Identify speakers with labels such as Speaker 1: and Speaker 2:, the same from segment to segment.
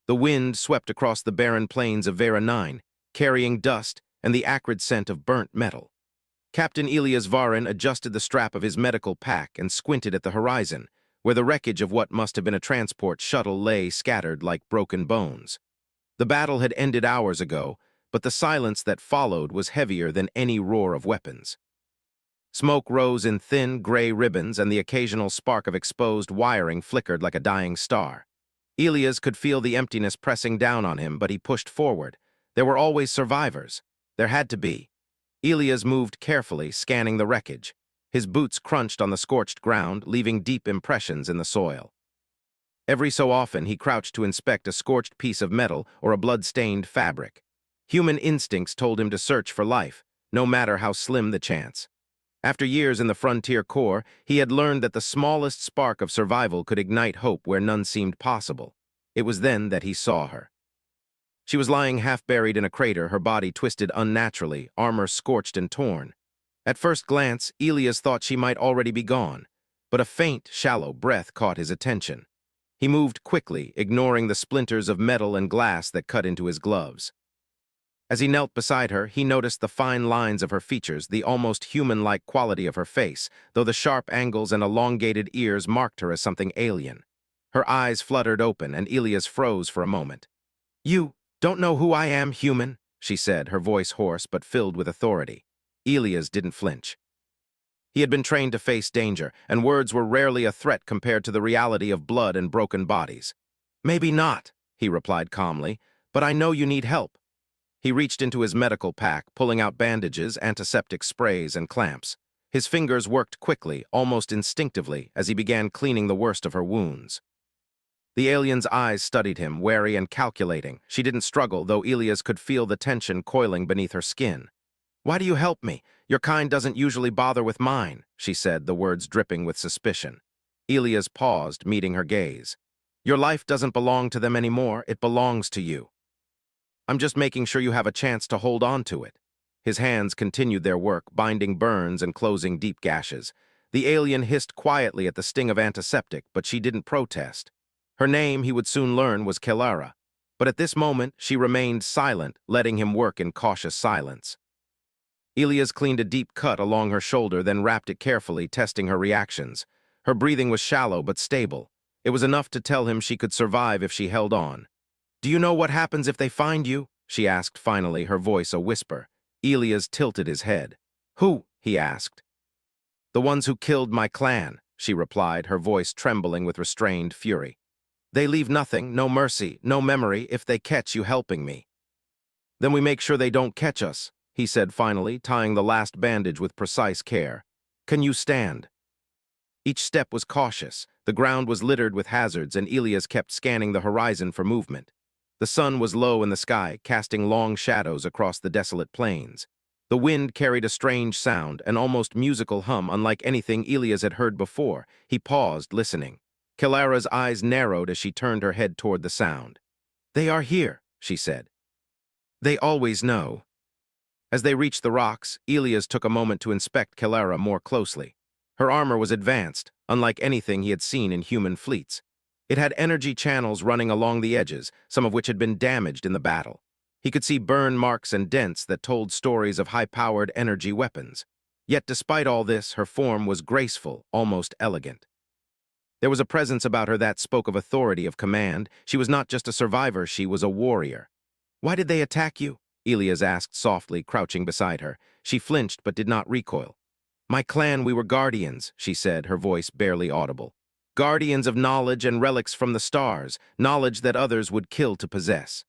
Speaker 1: The wind swept across the barren plains of Vera 9, carrying dust and the acrid scent of burnt metal. Captain Elias Varin adjusted the strap of his medical pack and squinted at the horizon, where the wreckage of what must have been a transport shuttle lay scattered like broken bones. The battle had ended hours ago, but the silence that followed was heavier than any roar of weapons. Smoke rose in thin, gray ribbons, and the occasional spark of exposed wiring flickered like a dying star. Elias could feel the emptiness pressing down on him, but he pushed forward. There were always survivors. There had to be. Elias moved carefully, scanning the wreckage. His boots crunched on the scorched ground, leaving deep impressions in the soil. Every so often, he crouched to inspect a scorched piece of metal or a blood-stained fabric. Human instincts told him to search for life, no matter how slim the chance. After years in the Frontier Corps, he had learned that the smallest spark of survival could ignite hope where none seemed possible. It was then that he saw her. She was lying half-buried in a crater, her body twisted unnaturally, armor scorched and torn. At first glance, Elias thought she might already be gone, but a faint, shallow breath caught his attention. He moved quickly, ignoring the splinters of metal and glass that cut into his gloves. As he knelt beside her, he noticed the fine lines of her features, the almost human-like quality of her face, though the sharp angles and elongated ears marked her as something alien. Her eyes fluttered open, and Elias froze for a moment. "You don't know who I am, human?" she said, her voice hoarse but filled with authority. Elias didn't flinch. He had been trained to face danger, and words were rarely a threat compared to the reality of blood and broken bodies. "Maybe not," he replied calmly, "but I know you need help." He reached into his medical pack, pulling out bandages, antiseptic sprays, and clamps. His fingers worked quickly, almost instinctively, as he began cleaning the worst of her wounds. The alien's eyes studied him, wary and calculating. She didn't struggle, though Elias could feel the tension coiling beneath her skin. "Why do you help me? Your kind doesn't usually bother with mine," she said, the words dripping with suspicion. Elias paused, meeting her gaze. "Your life doesn't belong to them anymore, it belongs to you. I'm just making sure you have a chance to hold on to it." His hands continued their work, binding burns and closing deep gashes. The alien hissed quietly at the sting of antiseptic, but she didn't protest. Her name, he would soon learn, was Kelara. But at this moment, she remained silent, letting him work in cautious silence. Elias cleaned a deep cut along her shoulder, then wrapped it carefully, testing her reactions. Her breathing was shallow but stable. It was enough to tell him she could survive if she held on. "Do you know what happens if they find you?" she asked finally, her voice a whisper. Elias tilted his head. "Who?" he asked. "The ones who killed my clan," she replied, her voice trembling with restrained fury. "They leave nothing, no mercy, no memory, if they catch you helping me." "Then we make sure they don't catch us," he said finally, tying the last bandage with precise care. "Can you stand?" Each step was cautious. The ground was littered with hazards, and Elias kept scanning the horizon for movement. The sun was low in the sky, casting long shadows across the desolate plains. The wind carried a strange sound, an almost musical hum unlike anything Elias had heard before. He paused, listening. Kelara's eyes narrowed as she turned her head toward the sound. "They are here," she said. "They always know." As they reached the rocks, Elias took a moment to inspect Kelara more closely. Her armor was advanced, unlike anything he had seen in human fleets. It had energy channels running along the edges, some of which had been damaged in the battle. He could see burn marks and dents that told stories of high-powered energy weapons. Yet despite all this, her form was graceful, almost elegant. There was a presence about her that spoke of authority, of command. She was not just a survivor, she was a warrior. "Why did they attack you?" Elias asked softly, crouching beside her. She flinched but did not recoil. "My clan, we were guardians," she said, her voice barely audible. "Guardians of knowledge and relics from the stars, knowledge that others would kill to possess.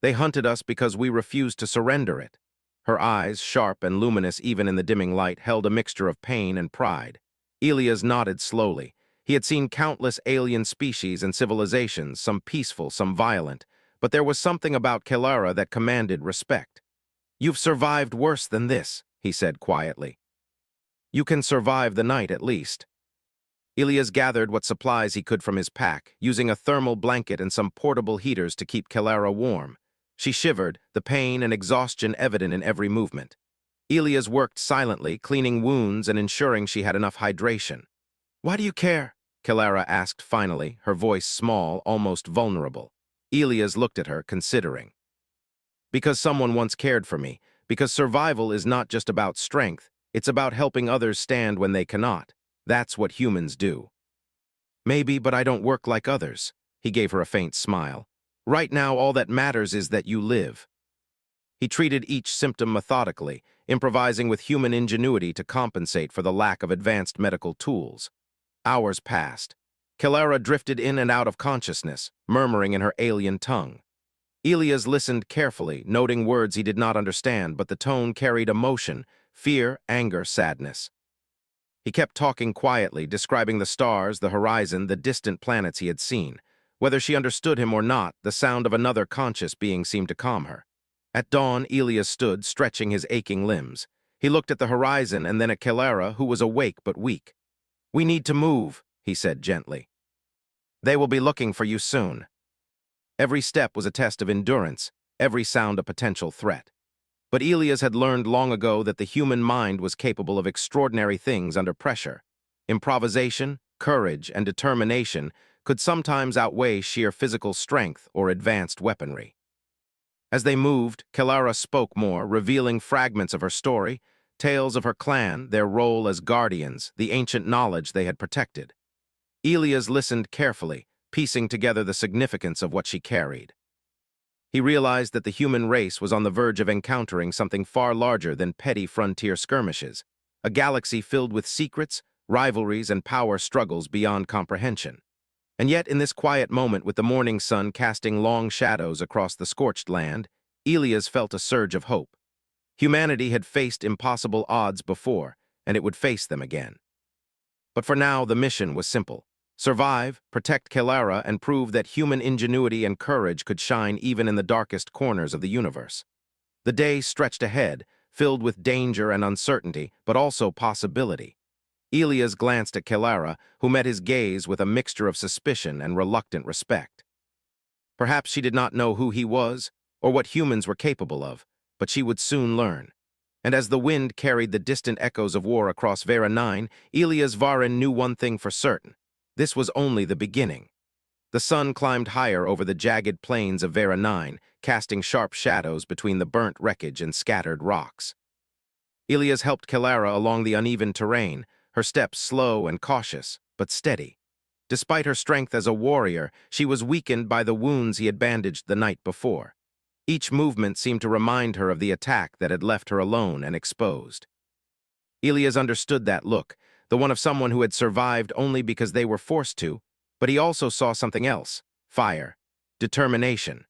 Speaker 1: They hunted us because we refused to surrender it." Her eyes, sharp and luminous even in the dimming light, held a mixture of pain and pride. Elias nodded slowly. He had seen countless alien species and civilizations, some peaceful, some violent, but there was something about Kelara that commanded respect. "You've survived worse than this," he said quietly. "You can survive the night at least." Elias gathered what supplies he could from his pack, using a thermal blanket and some portable heaters to keep Kelara warm. She shivered, the pain and exhaustion evident in every movement. Elias worked silently, cleaning wounds and ensuring she had enough hydration. "Why do you care?" Kelara asked finally, her voice small, almost vulnerable. Elias looked at her, considering. Because someone once cared for me, because survival is not just about strength, it's about helping others stand when they cannot. That's what humans do. Maybe, but I don't work like others. He gave her a faint smile. Right now, all that matters is that you live. He treated each symptom methodically, improvising with human ingenuity to compensate for the lack of advanced medical tools. Hours passed. Kilara drifted in and out of consciousness, murmuring in her alien tongue. Elias listened carefully, noting words he did not understand, but the tone carried emotion, fear, anger, sadness. He kept talking quietly, describing the stars, the horizon, the distant planets he had seen. Whether she understood him or not, the sound of another conscious being seemed to calm her. At dawn, Elias stood, stretching his aching limbs. He looked at the horizon and then at Kilara, who was awake but weak. "We need to move," he said gently. "They will be looking for you soon." Every step was a test of endurance, every sound a potential threat. But Elias had learned long ago that the human mind was capable of extraordinary things under pressure. Improvisation, courage, and determination could sometimes outweigh sheer physical strength or advanced weaponry. As they moved, Kilara spoke more, revealing fragments of her story, tales of her clan, their role as guardians, the ancient knowledge they had protected. Elias listened carefully, piecing together the significance of what she carried. He realized that the human race was on the verge of encountering something far larger than petty frontier skirmishes, a galaxy filled with secrets, rivalries, and power struggles beyond comprehension. And yet, in this quiet moment with the morning sun casting long shadows across the scorched land, Elias felt a surge of hope. Humanity had faced impossible odds before, and it would face them again. But for now, the mission was simple. Survive, protect Kilara, and prove that human ingenuity and courage could shine even in the darkest corners of the universe. The day stretched ahead, filled with danger and uncertainty, but also possibility. Elias glanced at Kilara, who met his gaze with a mixture of suspicion and reluctant respect. Perhaps she did not know who he was, or what humans were capable of, but she would soon learn. And as the wind carried the distant echoes of war across Vera 9, Elias Varin knew one thing for certain. This was only the beginning. The sun climbed higher over the jagged plains of Vera 9, casting sharp shadows between the burnt wreckage and scattered rocks. Elias helped Kilara along the uneven terrain, her steps slow and cautious, but steady. Despite her strength as a warrior, she was weakened by the wounds he had bandaged the night before. Each movement seemed to remind her of the attack that had left her alone and exposed. Elias understood that look, the one of someone who had survived only because they were forced to, but he also saw something else: fire, determination,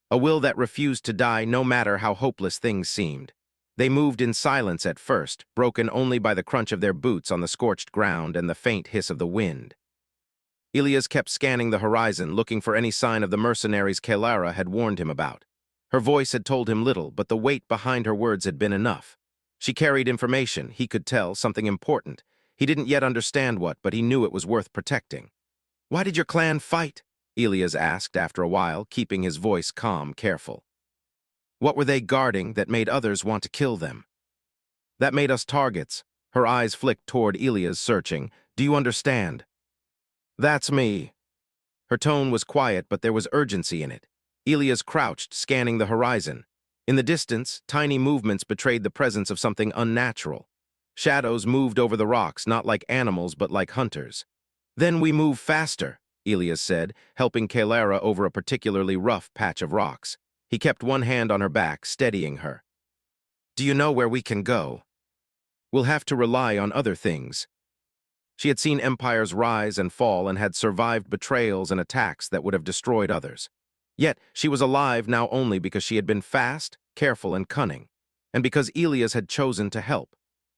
Speaker 1: a will that refused to die no matter how hopeless things seemed. They moved in silence at first, broken only by the crunch of their boots on the scorched ground and the faint hiss of the wind. Elias kept scanning the horizon, looking for any sign of the mercenaries Kilara had warned him about. Her voice had told him little, but the weight behind her words had been enough. She carried information, he could tell, something important. He didn't yet understand what, but he knew it was worth protecting. "Why did your clan fight?" Elias asked after a while, keeping his voice calm, careful. "What were they guarding that made others want to kill them?" "That made us targets." Her eyes flicked toward Elias, searching. "Do you understand?" "That's me." Her tone was quiet, but there was urgency in it. Elias crouched, scanning the horizon. In the distance, tiny movements betrayed the presence of something unnatural. Shadows moved over the rocks, not like animals, but like hunters. "Then we move faster," Elias said, helping Kilara over a particularly rough patch of rocks. He kept one hand on her back, steadying her. "Do you know where we can go?" "We'll have to rely on other things." She had seen empires rise and fall and had survived betrayals and attacks that would have destroyed others. Yet she was alive now only because she had been fast, careful, and cunning, and because Elias had chosen to help.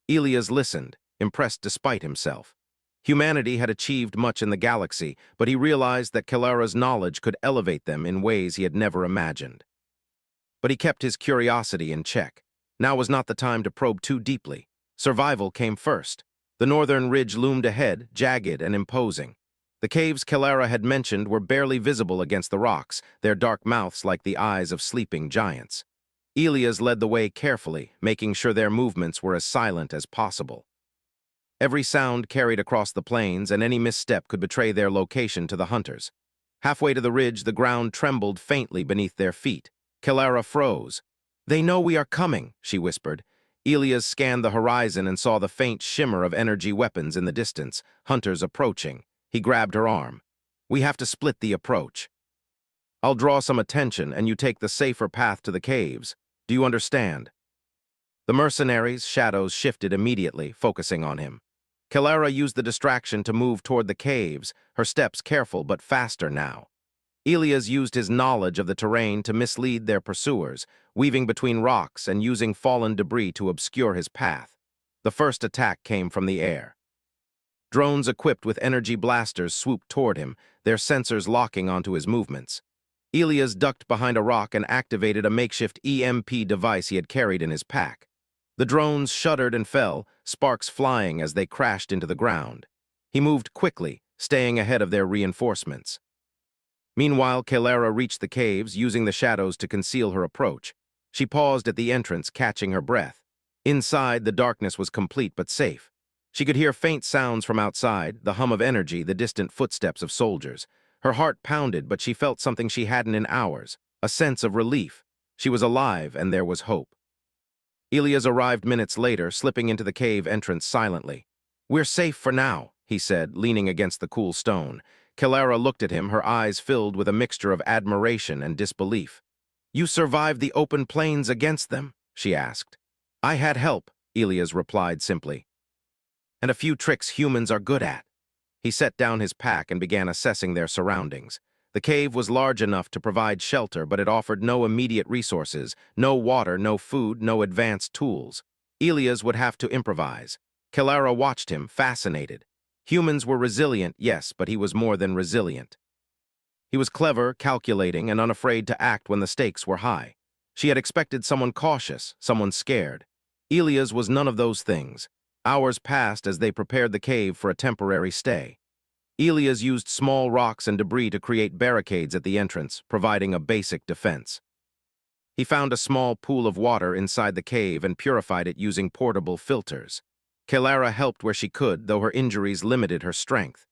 Speaker 1: Elias listened, impressed despite himself. Humanity had achieved much in the galaxy, but he realized that Kilara's knowledge could elevate them in ways he had never imagined. But he kept his curiosity in check. Now was not the time to probe too deeply. Survival came first. The northern ridge loomed ahead, jagged and imposing. The caves Kilara had mentioned were barely visible against the rocks, their dark mouths like the eyes of sleeping giants. Elias led the way carefully, making sure their movements were as silent as possible. Every sound carried across the plains, and any misstep could betray their location to the hunters. Halfway to the ridge, the ground trembled faintly beneath their feet. Kelara froze. "They know we are coming," she whispered. Elias scanned the horizon and saw the faint shimmer of energy weapons in the distance, hunters approaching. He grabbed her arm. "We have to split the approach. I'll draw some attention, and you take the safer path to the caves. Do you understand?" The mercenaries' shadows shifted immediately, focusing on him. Kelara used the distraction to move toward the caves, her steps careful but faster now. Elias used his knowledge of the terrain to mislead their pursuers, weaving between rocks and using fallen debris to obscure his path. The first attack came from the air. Drones equipped with energy blasters swooped toward him, their sensors locking onto his movements. Elias ducked behind a rock and activated a makeshift EMP device he had carried in his pack. The drones shuddered and fell, sparks flying as they crashed into the ground. He moved quickly, staying ahead of their reinforcements. Meanwhile, Kelara reached the caves, using the shadows to conceal her approach. She paused at the entrance, catching her breath. Inside, the darkness was complete but safe. She could hear faint sounds from outside, the hum of energy, the distant footsteps of soldiers. Her heart pounded, but she felt something she hadn't in hours, a sense of relief. She was alive, and there was hope. Elias arrived minutes later, slipping into the cave entrance silently. "We're safe for now," he said, leaning against the cool stone. Kelara looked at him, her eyes filled with a mixture of admiration and disbelief. "You survived the open plains against them?" she asked. "I had help," Elias replied simply. "And a few tricks humans are good at." He set down his pack and began assessing their surroundings. The cave was large enough to provide shelter, but it offered no immediate resources, no water, no food, no advanced tools. Elias would have to improvise. Kelara watched him, fascinated. Humans were resilient, yes, but he was more than resilient. He was clever, calculating, and unafraid to act when the stakes were high. She had expected someone cautious, someone scared. Elias was none of those things. Hours passed as they prepared the cave for a temporary stay. Elias used small rocks and debris to create barricades at the entrance, providing a basic defense. He found a small pool of water inside the cave and purified it using portable filters. Kelara helped where she could, though her injuries limited her strength.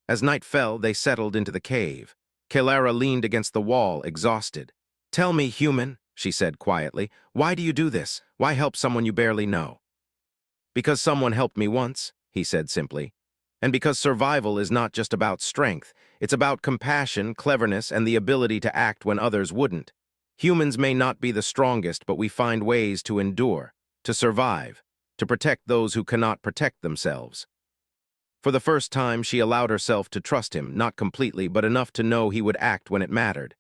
Speaker 1: As night fell, they settled into the cave. Kelara leaned against the wall, exhausted. "Tell me, human," she said quietly, "why do you do this? Why help someone you barely know?" "Because someone helped me once," he said simply. "And because survival is not just about strength, it's about compassion, cleverness, and the ability to act when others wouldn't. Humans may not be the strongest, but we find ways to endure, to survive, to protect those who cannot protect themselves." For the first time, she allowed herself to trust him, not completely, but enough to know he would act when it mattered.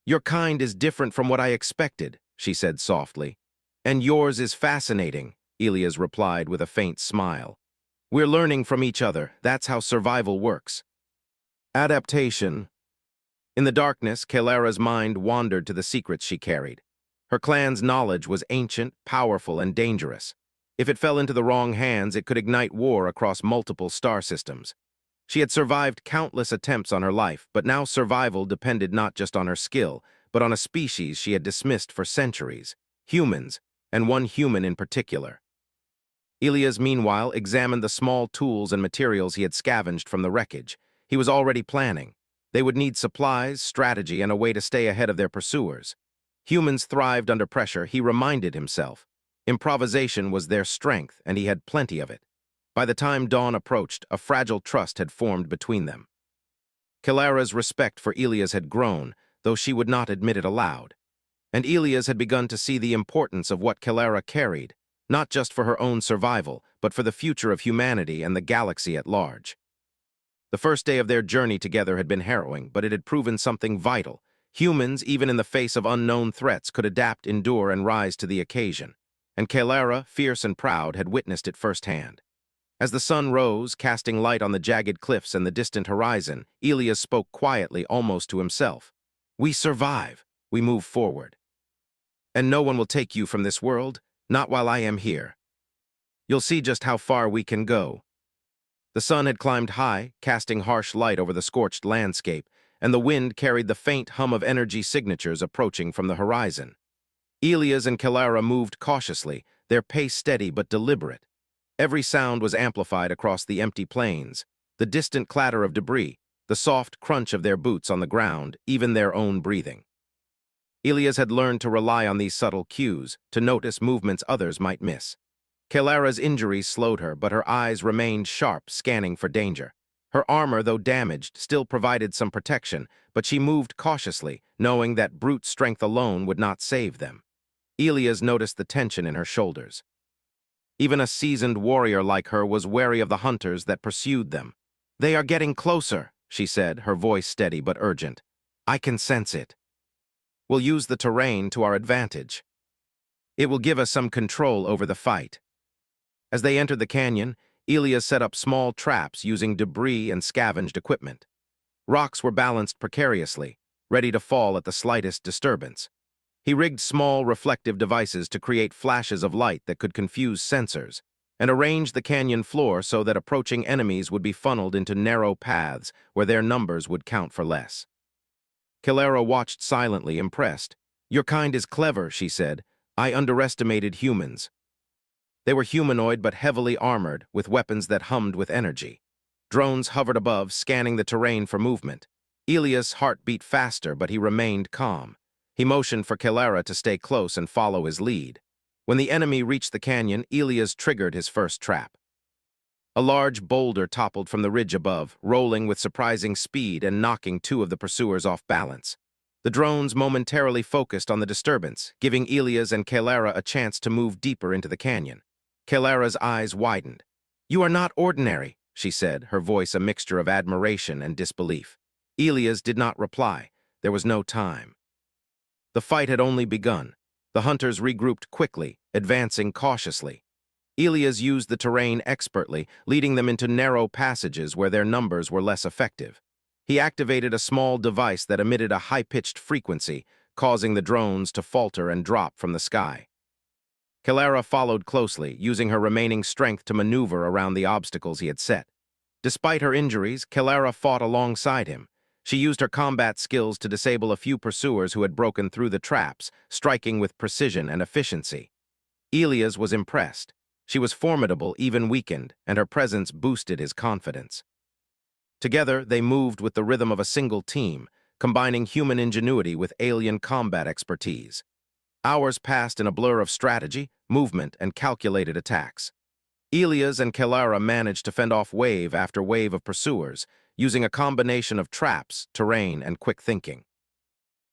Speaker 1: "Your kind is different from what I expected," she said softly. "And yours is fascinating," Elias replied with a faint smile. "We're learning from each other. That's how survival works." Adaptation. In the darkness, Kelara's mind wandered to the secrets she carried. Her clan's knowledge was ancient, powerful, and dangerous. If it fell into the wrong hands, it could ignite war across multiple star systems. She had survived countless attempts on her life, but now survival depended not just on her skill, but on a species she had dismissed for centuries, humans, and one human in particular. Elias, meanwhile, examined the small tools and materials he had scavenged from the wreckage. He was already planning. They would need supplies, strategy, and a way to stay ahead of their pursuers. Humans thrived under pressure, he reminded himself. Improvisation was their strength, and he had plenty of it. By the time dawn approached, a fragile trust had formed between them. Kelara's respect for Elias had grown, though she would not admit it aloud. And Elias had begun to see the importance of what Kelara carried, not just for her own survival, but for the future of humanity and the galaxy at large. The first day of their journey together had been harrowing, but it had proven something vital. Humans, even in the face of unknown threats, could adapt, endure, and rise to the occasion. And Kelara, fierce and proud, had witnessed it firsthand. As the sun rose, casting light on the jagged cliffs and the distant horizon, Elias spoke quietly, almost to himself. "We survive. We move forward. And no one will take you from this world, not while I am here. You'll see just how far we can go." The sun had climbed high, casting harsh light over the scorched landscape, and the wind carried the faint hum of energy signatures approaching from the horizon. Elias and Kelara moved cautiously, their pace steady but deliberate. Every sound was amplified across the empty plains, the distant clatter of debris, the soft crunch of their boots on the ground, even their own breathing. Elias had learned to rely on these subtle cues, to notice movements others might miss. Kelara's injuries slowed her, but her eyes remained sharp, scanning for danger. Her armor, though damaged, still provided some protection, but she moved cautiously, knowing that brute strength alone would not save them. Elias noticed the tension in her shoulders. Even a seasoned warrior like her was wary of the hunters that pursued them. "They are getting closer," she said, her voice steady but urgent. "I can sense it. We'll use the terrain to our advantage. It will give us some control over the fight." As they entered the canyon, Elias set up small traps using debris and scavenged equipment. Rocks were balanced precariously, ready to fall at the slightest disturbance. He rigged small reflective devices to create flashes of light that could confuse sensors, and arranged the canyon floor so that approaching enemies would be funneled into narrow paths where their numbers would count for less. Kelara watched silently, impressed. "Your kind is clever," she said. "I underestimated humans." They were humanoid but heavily armored, with weapons that hummed with energy. Drones hovered above, scanning the terrain for movement. Elias' heart beat faster, but he remained calm. He motioned for Kelara to stay close and follow his lead. When the enemy reached the canyon, Elias triggered his first trap. A large boulder toppled from the ridge above, rolling with surprising speed and knocking two of the pursuers off balance. The drones momentarily focused on the disturbance, giving Elias and Kelara a chance to move deeper into the canyon. Kelara's eyes widened. "You are not ordinary," she said, her voice a mixture of admiration and disbelief. Elias did not reply. There was no time. The fight had only begun. The hunters regrouped quickly, advancing cautiously. Elias used the terrain expertly, leading them into narrow passages where their numbers were less effective. He activated a small device that emitted a high-pitched frequency, causing the drones to falter and drop from the sky. Kelara followed closely, using her remaining strength to maneuver around the obstacles he had set. Despite her injuries, Kelara fought alongside him. She used her combat skills to disable a few pursuers who had broken through the traps, striking with precision and efficiency. Elias was impressed. She was formidable, even weakened, and her presence boosted his confidence. Together, they moved with the rhythm of a single team, combining human ingenuity with alien combat expertise. Hours passed in a blur of strategy, movement, and calculated attacks. Elias and Kelara managed to fend off wave after wave of pursuers, using a combination of traps, terrain, and quick thinking.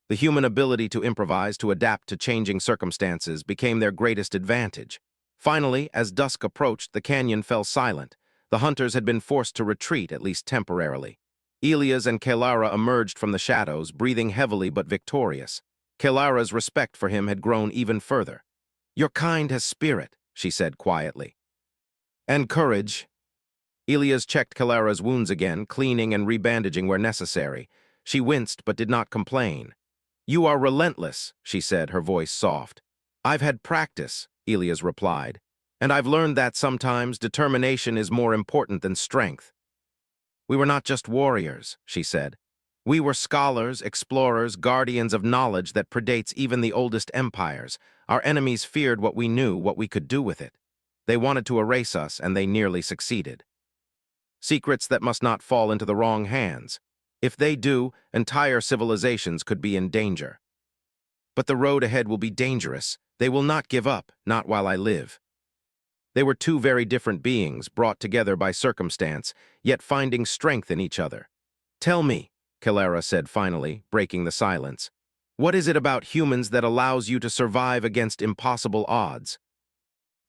Speaker 1: The human ability to improvise, to adapt to changing circumstances, became their greatest advantage. Finally, as dusk approached, the canyon fell silent. The hunters had been forced to retreat, at least temporarily. Elias and Kelara emerged from the shadows, breathing heavily but victorious. Kelara's respect for him had grown even further. "Your kind has spirit," she said quietly. "And courage." Elias checked Kelara's wounds again, cleaning and rebandaging where necessary. She winced but did not complain. "You are relentless," she said, her voice soft. "I've had practice," Elias replied, "and I've learned that sometimes determination is more important than strength." "We were not just warriors," she said. "We were scholars, explorers, guardians of knowledge that predates even the oldest empires. Our enemies feared what we knew, what we could do with it. They wanted to erase us, and they nearly succeeded. Secrets that must not fall into the wrong hands. If they do, entire civilizations could be in danger. But the road ahead will be dangerous. They will not give up, not while I live." They were two very different beings, brought together by circumstance, yet finding strength in each other. "Tell me," Kelara said finally, breaking the silence, "what is it about humans that allows you to survive against impossible odds?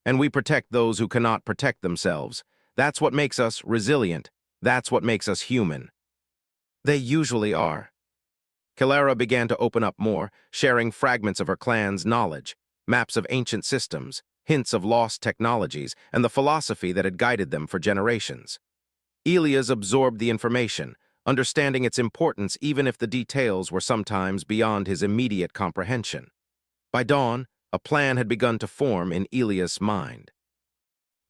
Speaker 1: And we protect those who cannot protect themselves. That's what makes us resilient. That's what makes us human." "They usually are." Kelara began to open up more, sharing fragments of her clan's knowledge, maps of ancient systems, hints of lost technologies, and the philosophy that had guided them for generations. Elias absorbed the information, understanding its importance even if the details were sometimes beyond his immediate comprehension. By dawn, a plan had begun to form in Elias' mind.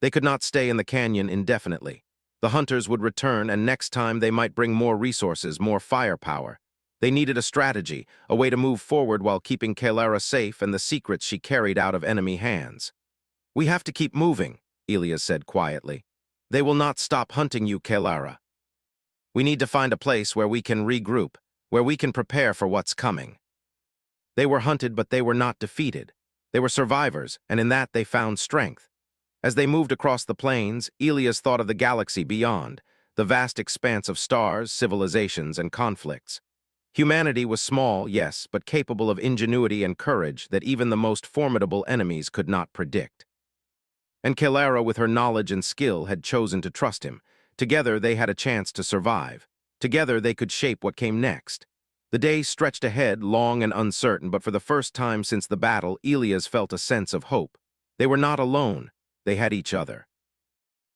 Speaker 1: They could not stay in the canyon indefinitely. The hunters would return, and next time they might bring more resources, more firepower. They needed a strategy, a way to move forward while keeping Kelara safe and the secrets she carried out of enemy hands. "We have to keep moving," Elias said quietly. "They will not stop hunting you, Kelara." We need to find a place where we can regroup, where we can prepare for what's coming. They were hunted, but they were not defeated. They were survivors, and in that they found strength. As they moved across the plains, Elias thought of the galaxy beyond, the vast expanse of stars, civilizations, and conflicts. Humanity was small, yes, but capable of ingenuity and courage that even the most formidable enemies could not predict. And Kelara, with her knowledge and skill, had chosen to trust him. Together they had a chance to survive. Together they could shape what came next. The day stretched ahead, long and uncertain, but for the first time since the battle, Elias felt a sense of hope. They were not alone. They had each other.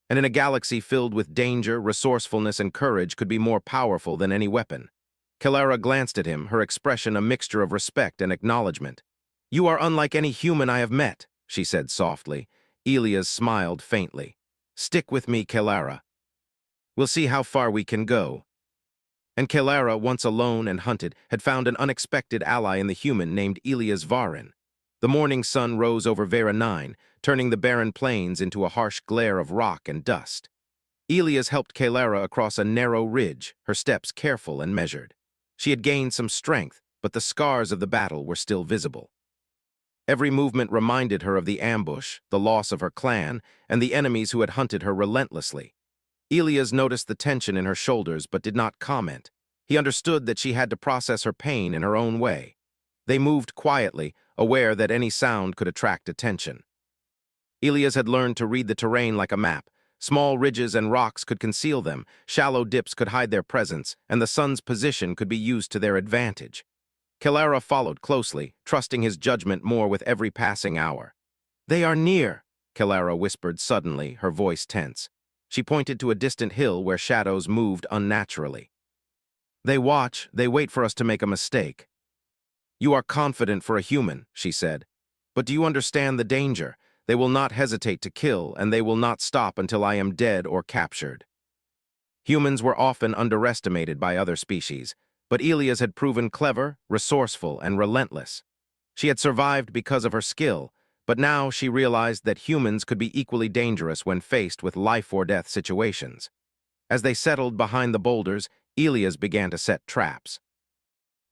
Speaker 1: And in a galaxy filled with danger, resourcefulness, and courage could be more powerful than any weapon. Kelara glanced at him, her expression a mixture of respect and acknowledgement. "You are unlike any human I have met," she said softly. Elias smiled faintly. "Stick with me, Kelara. We'll see how far we can go." And Kelara, once alone and hunted, had found an unexpected ally in the human named Elias Varin. The morning sun rose over Vera 9, turning the barren plains into a harsh glare of rock and dust. Elias helped Kelara across a narrow ridge, her steps careful and measured. She had gained some strength, but the scars of the battle were still visible. Every movement reminded her of the ambush, the loss of her clan, and the enemies who had hunted her relentlessly. Elias noticed the tension in her shoulders but did not comment. He understood that she had to process her pain in her own way. They moved quietly, aware that any sound could attract attention. Elias had learned to read the terrain like a map. Small ridges and rocks could conceal them, shallow dips could hide their presence, and the sun's position could be used to their advantage. Kelara followed closely, trusting his judgment more with every passing hour. "They are near," Kelara whispered suddenly, her voice tense. She pointed to a distant hill where shadows moved unnaturally. "They watch, they wait for us to make a mistake." "You are confident for a human," she said. "But do you understand the danger? They will not hesitate to kill, and they will not stop until I am dead or captured." Humans were often underestimated by other species, but Elias had proven clever, resourceful, and relentless. She had survived because of her skill, but now she realized that humans could be equally dangerous when faced with life-or-death situations. As they settled behind the boulders, Elias began to set traps.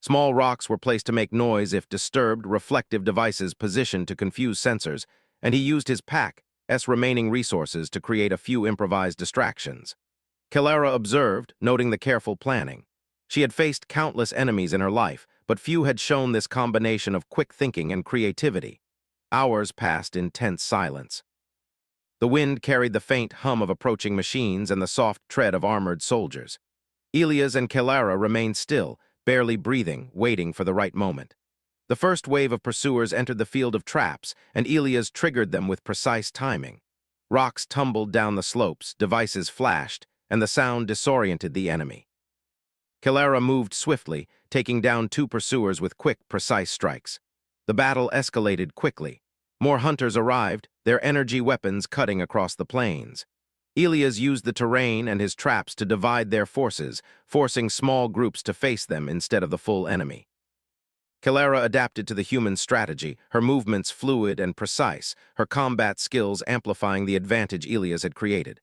Speaker 1: Small rocks were placed to make noise if disturbed, reflective devices positioned to confuse sensors, and he used his pack's remaining resources to create a few improvised distractions. Kelara observed, noting the careful planning. She had faced countless enemies in her life, but few had shown this combination of quick thinking and creativity. Hours passed in tense silence. The wind carried the faint hum of approaching machines and the soft tread of armored soldiers. Elias and Kelara remained still, barely breathing, waiting for the right moment. The first wave of pursuers entered the field of traps, and Elias triggered them with precise timing. Rocks tumbled down the slopes, devices flashed, and the sound disoriented the enemy. Kelara moved swiftly, taking down 2 pursuers with quick, precise strikes. The battle escalated quickly. More hunters arrived, their energy weapons cutting across the plains. Elias used the terrain and his traps to divide their forces, forcing small groups to face them instead of the full enemy. Kelara adapted to the human strategy, her movements fluid and precise, her combat skills amplifying the advantage Elias had created.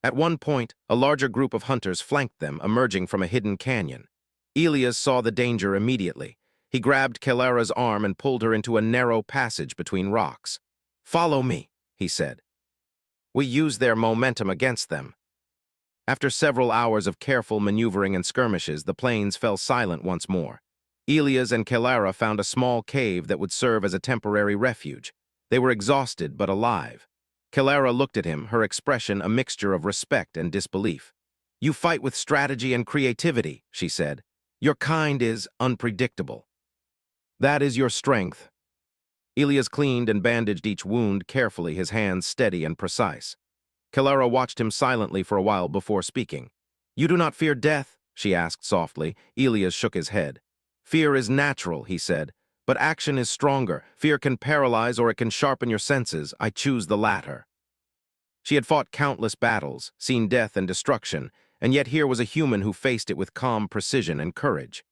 Speaker 1: At one point, a larger group of hunters flanked them, emerging from a hidden canyon. Elias saw the danger immediately. He grabbed Kelara's arm and pulled her into a narrow passage between rocks. "Follow me," he said. "We use their momentum against them." After several hours of careful maneuvering and skirmishes, the plains fell silent once more. Elias and Kelara found a small cave that would serve as a temporary refuge. They were exhausted but alive. Kelara looked at him, her expression a mixture of respect and disbelief. "You fight with strategy and creativity," she said. "Your kind is unpredictable. That is your strength." Elias cleaned and bandaged each wound carefully, his hands steady and precise. Kelara watched him silently for a while before speaking. "You do not fear death?" she asked softly. Elias shook his head. "Fear is natural," he said, "but action is stronger. Fear can paralyze or it can sharpen your senses. I choose the latter." She had fought countless battles, seen death and destruction, and yet here was a human who faced it with calm precision and courage.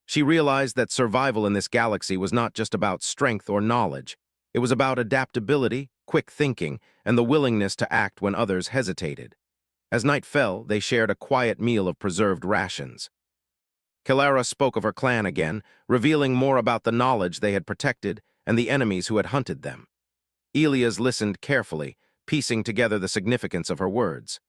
Speaker 1: She realized that survival in this galaxy was not just about strength or knowledge. It was about adaptability, quick thinking, and the willingness to act when others hesitated. As night fell, they shared a quiet meal of preserved rations. Kilara spoke of her clan again, revealing more about the knowledge they had protected and the enemies who had hunted them. Elias listened carefully, piecing together the significance of her words.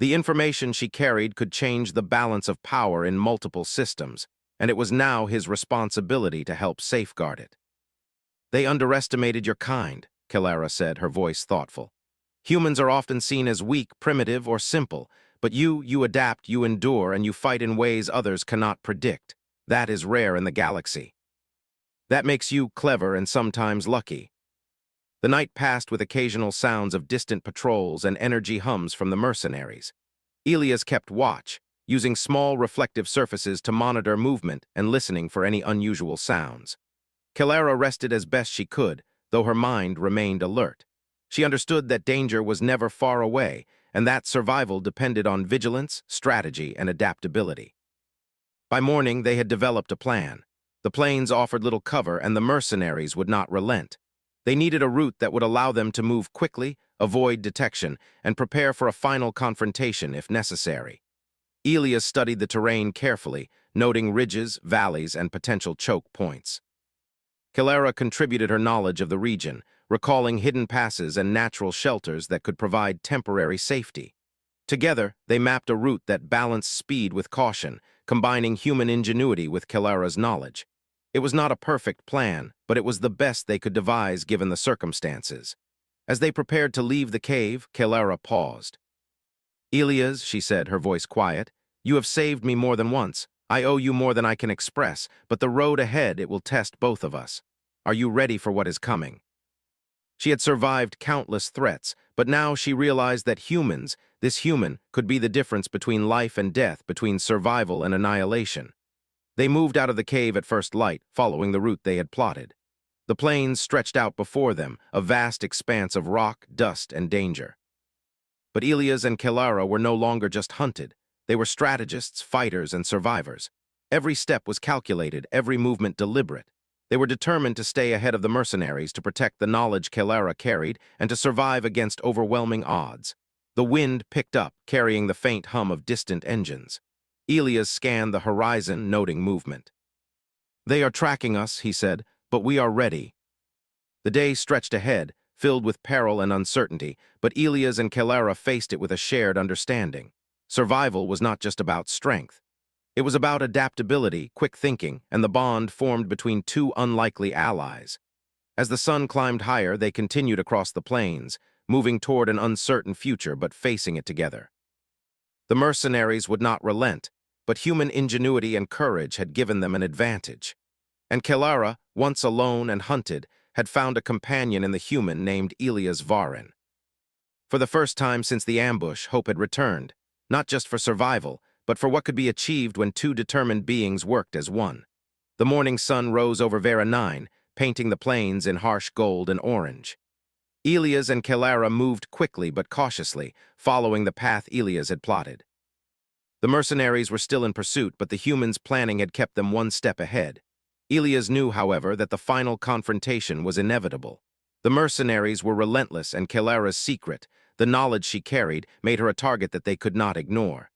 Speaker 1: The information she carried could change the balance of power in multiple systems, and it was now his responsibility to help safeguard it. "They underestimated your kind," Kilara said, her voice thoughtful. "Humans are often seen as weak, primitive, or simple, but you adapt, you endure, and you fight in ways others cannot predict. That is rare in the galaxy. That makes you clever and sometimes lucky." The night passed with occasional sounds of distant patrols and energy hums from the mercenaries. Elias kept watch, using small reflective surfaces to monitor movement and listening for any unusual sounds. Kilara rested as best she could, though her mind remained alert. She understood that danger was never far away, and that survival depended on vigilance, strategy, and adaptability. By morning, they had developed a plan. The plains offered little cover, and the mercenaries would not relent. They needed a route that would allow them to move quickly, avoid detection, and prepare for a final confrontation if necessary. Elias studied the terrain carefully, noting ridges, valleys, and potential choke points. Kilara contributed her knowledge of the region, recalling hidden passes and natural shelters that could provide temporary safety. Together, they mapped a route that balanced speed with caution, combining human ingenuity with Kilara's knowledge. It was not a perfect plan, but it was the best they could devise given the circumstances. As they prepared to leave the cave, Kilara paused. "Elias," she said, her voice quiet, "you have saved me more than once. I owe you more than I can express, but the road ahead, it will test both of us. Are you ready for what is coming?" She had survived countless threats, but now she realized that this human, could be the difference between life and death, between survival and annihilation. They moved out of the cave at first light, following the route they had plotted. The plains stretched out before them, a vast expanse of rock, dust, and danger. But Elias and Kilara were no longer just hunted. They were strategists, fighters, and survivors. Every step was calculated, every movement deliberate. They were determined to stay ahead of the mercenaries, to protect the knowledge Kilara carried, and to survive against overwhelming odds. The wind picked up, carrying the faint hum of distant engines. Elias scanned the horizon, noting movement. "They are tracking us," he said, "but we are ready." The day stretched ahead, filled with peril and uncertainty, but Elias and Kilara faced it with a shared understanding. Survival was not just about strength. It was about adaptability, quick thinking, and the bond formed between two unlikely allies. As the sun climbed higher, they continued across the plains, moving toward an uncertain future but facing it together. The mercenaries would not relent, but human ingenuity and courage had given them an advantage. And Kilara, once alone and hunted, had found a companion in the human named Elias Varin. For the first time since the ambush, hope had returned, not just for survival, but for what could be achieved when two determined beings worked as one. The morning sun rose over Vera 9, painting the plains in harsh gold and orange. Elias and Kilara moved quickly but cautiously, following the path Elias had plotted. The mercenaries were still in pursuit, but the humans' planning had kept them one step ahead. Elias knew, however, that the final confrontation was inevitable. The mercenaries were relentless, and Kilara's secret, the knowledge she carried, made her a target that they could not ignore.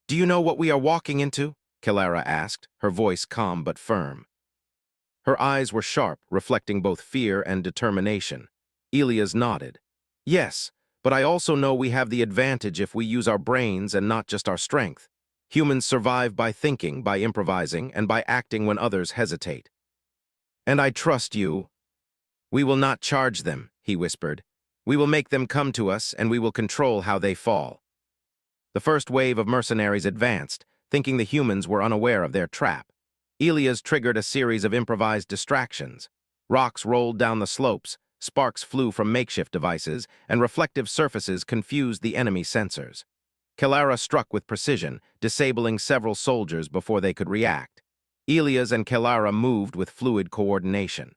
Speaker 1: "Do you know what we are walking into?" Kilara asked, her voice calm but firm. Her eyes were sharp, reflecting both fear and determination. Elias nodded. "Yes, but I also know we have the advantage if we use our brains and not just our strength. Humans survive by thinking, by improvising, and by acting when others hesitate. And I trust you." "We will not charge them," he whispered. "We will make them come to us, and we will control how they fall." The first wave of mercenaries advanced, thinking the humans were unaware of their trap. Elias triggered a series of improvised distractions. Rocks rolled down the slopes, sparks flew from makeshift devices, and reflective surfaces confused the enemy sensors. Kilara struck with precision, disabling several soldiers before they could react. Elias and Kilara moved with fluid coordination.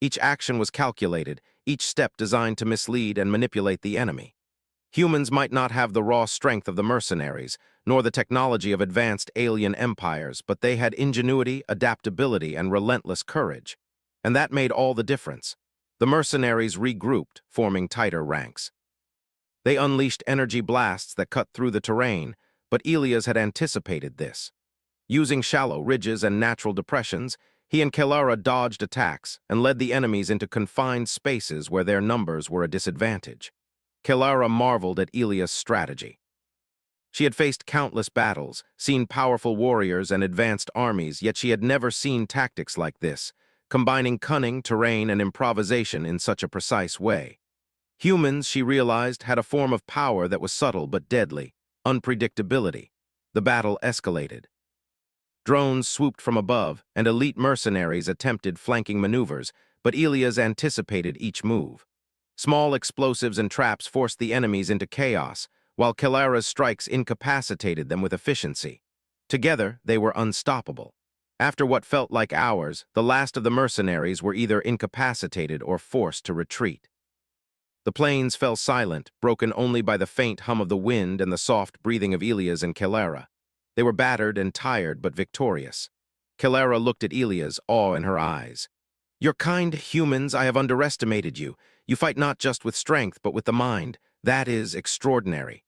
Speaker 1: Each action was calculated, each step designed to mislead and manipulate the enemy. Humans might not have the raw strength of the mercenaries, nor the technology of advanced alien empires, but they had ingenuity, adaptability, and relentless courage. And that made all the difference. The mercenaries regrouped, forming tighter ranks. They unleashed energy blasts that cut through the terrain, but Elias had anticipated this. Using shallow ridges and natural depressions, he and Kelara dodged attacks and led the enemies into confined spaces where their numbers were a disadvantage. Kelara marveled at Elias' strategy. She had faced countless battles, seen powerful warriors and advanced armies, yet she had never seen tactics like this, combining cunning, terrain, and improvisation in such a precise way. Humans, she realized, had a form of power that was subtle but deadly: unpredictability. The battle escalated. Drones swooped from above, and elite mercenaries attempted flanking maneuvers, but Elias anticipated each move. Small explosives and traps forced the enemies into chaos, while Kelara's strikes incapacitated them with efficiency. Together, they were unstoppable. After what felt like hours, the last of the mercenaries were either incapacitated or forced to retreat. The plains fell silent, broken only by the faint hum of the wind and the soft breathing of Elias and Kelara. They were battered and tired, but victorious. Kelara looked at Elias, awe in her eyes. "You're kind humans, I have underestimated you. You fight not just with strength, but with the mind. That is extraordinary.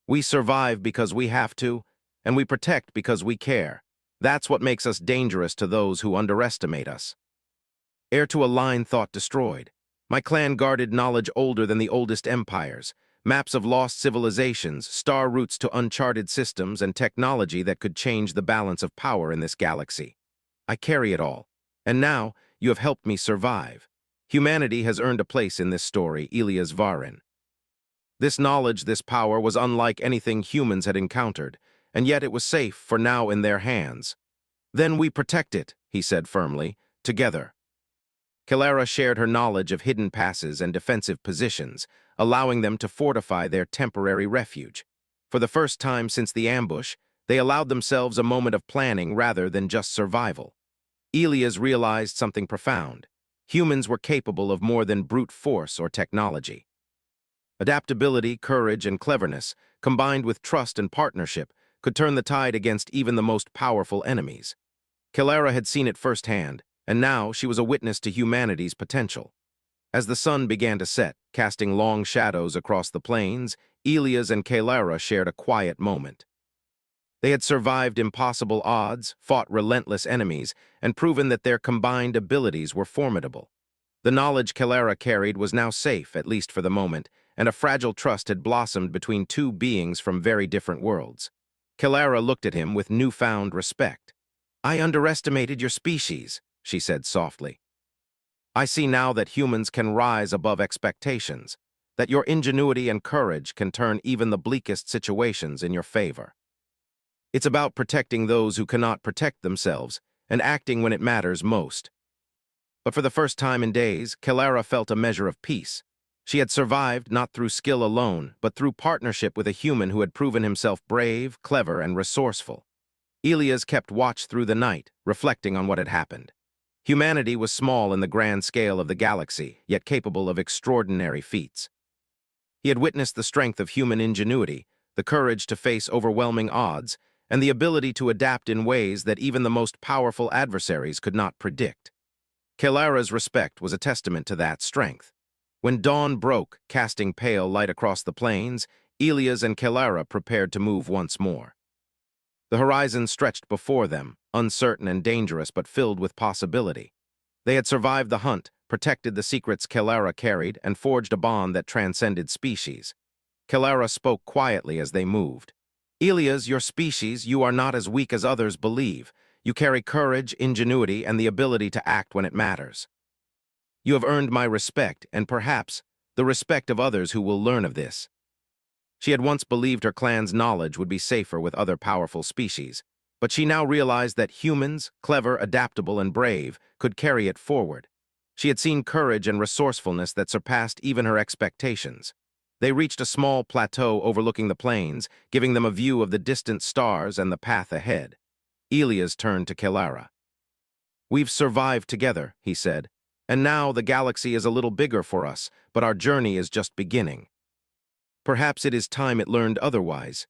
Speaker 1: We survive because we have to, and we protect because we care. That's what makes us dangerous to those who underestimate us." Heir to a line thought destroyed. My clan guarded knowledge older than the oldest empires. Maps of lost civilizations, star routes to uncharted systems, and technology that could change the balance of power in this galaxy. I carry it all. And now, you have helped me survive. Humanity has earned a place in this story, Elias Varin. This knowledge, this power, was unlike anything humans had encountered, and yet it was safe for now in their hands. "Then we protect it," he said firmly, "together." Kelara shared her knowledge of hidden passes and defensive positions, allowing them to fortify their temporary refuge. For the first time since the ambush, they allowed themselves a moment of planning rather than just survival. Elias realized something profound. Humans were capable of more than brute force or technology. Adaptability, courage, and cleverness, combined with trust and partnership, could turn the tide against even the most powerful enemies. Kelara had seen it firsthand, and now she was a witness to humanity's potential. As the sun began to set, casting long shadows across the plains, Elias and Kelara shared a quiet moment. They had survived impossible odds, fought relentless enemies, and proven that their combined abilities were formidable. The knowledge Kelara carried was now safe, at least for the moment, and a fragile trust had blossomed between two beings from very different worlds. Kelara looked at him with newfound respect. "I underestimated your species," she said softly. "I see now that humans can rise above expectations, that your ingenuity and courage can turn even the bleakest situations in your favor. It's about protecting those who cannot protect themselves and acting when it matters most." But for the first time in days, Kelara felt a measure of peace. She had survived not through skill alone, but through partnership with a human who had proven himself brave, clever, and resourceful. Elias kept watch through the night, reflecting on what had happened. Humanity was small in the grand scale of the galaxy, yet capable of extraordinary feats. He had witnessed the strength of human ingenuity, the courage to face overwhelming odds, and the ability to adapt in ways that even the most powerful adversaries could not predict. Kelara's respect was a testament to that strength. When dawn broke, casting pale light across the plains, Elias and Kelara prepared to move once more. The horizon stretched before them, uncertain and dangerous but filled with possibility. They had survived the hunt, protected the secrets Kelara carried, and forged a bond that transcended species. Kelara spoke quietly as they moved. "Elias, your species, you are not as weak as others believe. You carry courage, ingenuity, and the ability to act when it matters. You have earned my respect, and perhaps the respect of others who will learn of this." She had once believed her clan's knowledge would be safer with other powerful species, but she now realized that humans, clever, adaptable, and brave, could carry it forward. She had seen courage and resourcefulness that surpassed even her expectations. They reached a small plateau overlooking the plains, giving them a view of the distant stars and the path ahead. Elias turned to Kelara. "We've survived together," he said, "and now the galaxy is a little bigger for us, but our journey is just beginning. Perhaps it is time it learned otherwise."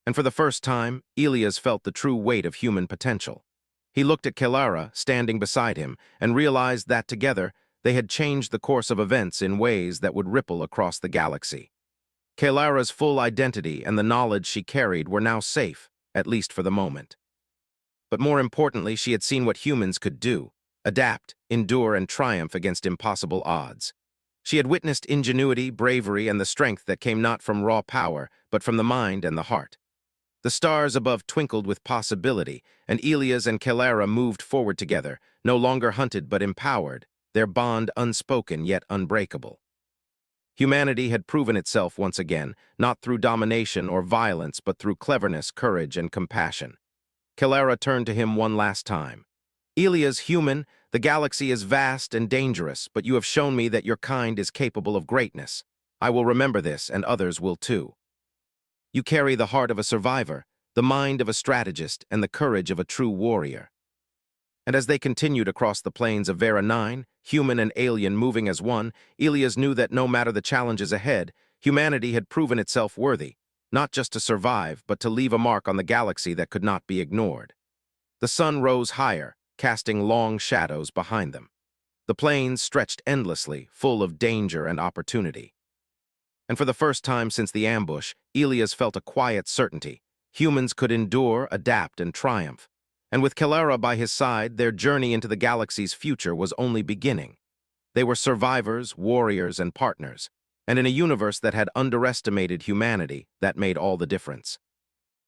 Speaker 1: And for the first time, Elias felt the true weight of human potential. He looked at Kelara, standing beside him, and realized that together they had changed the course of events in ways that would ripple across the galaxy. Kalara's full identity and the knowledge she carried were now safe, at least for the moment. But more importantly, she had seen what humans could do: adapt, endure, and triumph against impossible odds. She had witnessed ingenuity, bravery, and the strength that came not from raw power, but from the mind and the heart. The stars above twinkled with possibility, and Elias and Kalara moved forward together, no longer hunted but empowered, their bond unspoken yet unbreakable. Humanity had proven itself once again, not through domination or violence, but through cleverness, courage, and compassion. Kalara turned to him one last time. "Elias, human, the galaxy is vast and dangerous, but you have shown me that your kind is capable of greatness. I will remember this, and others will too. You carry the heart of a survivor, the mind of a strategist, and the courage of a true warrior." And as they continued across the plains of Vera 9, human and alien moving as one, Elias knew that no matter the challenges ahead, humanity had proven itself worthy, not just to survive, but to leave a mark on the galaxy that could not be ignored. The sun rose higher, casting long shadows behind them. The plains stretched endlessly, full of danger and opportunity. And for the first time since the ambush, Elias felt a quiet certainty. Humans could endure, adapt, and triumph. And with Kalara by his side, their journey into the galaxy's future was only beginning. They were survivors, warriors, and partners. And in a universe that had underestimated humanity, that made all the difference.